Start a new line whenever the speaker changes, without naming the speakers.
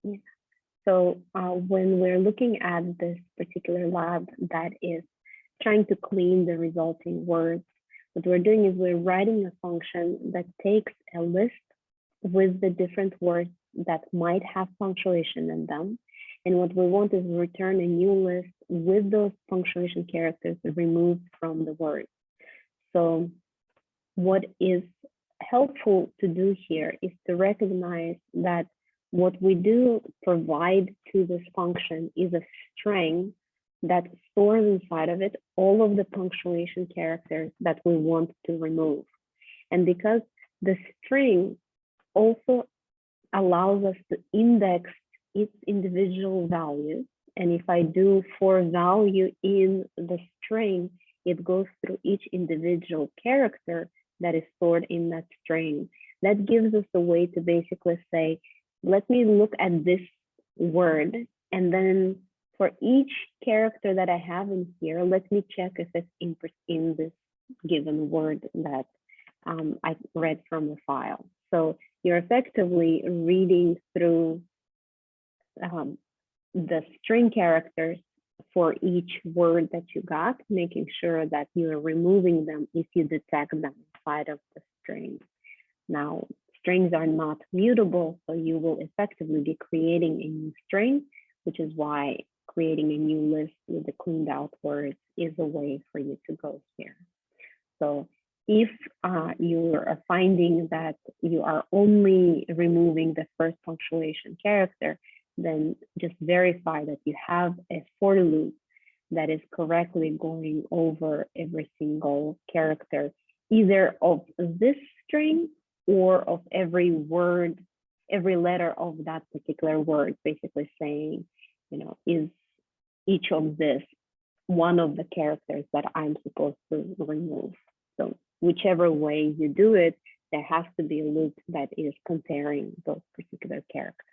Yeah. So when we're looking at this particular lab that is trying to clean the resulting words, what we're doing is we're writing a function that takes a list with the different words that might have punctuation in them. And what we want is return a new list with those punctuation characters removed from the word. So what is helpful to do here is to recognize that what we do provide to this function is a string that stores inside of it all of the punctuation characters that we want to remove. And because the string also allows us to index its individual values, and if I do for value in the string, it goes through each individual character that is stored in that string. That gives us a way to basically say, let me look at this word, and then for each character that I have in here, let me check if it's in this given word that I read from the file. So you're effectively reading through the string characters for each word that you got, making sure that you're removing them if you detect them inside of the string. Now, strings are not mutable, so you will effectively be creating a new string, which is why creating a new list with the cleaned out words is a way for you to go here. So if you are finding that you are only removing the first punctuation character, then just verify that you have a for loop that is correctly going over every single character, either of this string or of every word, every letter of that particular word, basically saying, is each of this one of the characters that I'm supposed to remove. So whichever way you do it, there has to be a loop that is comparing those particular characters.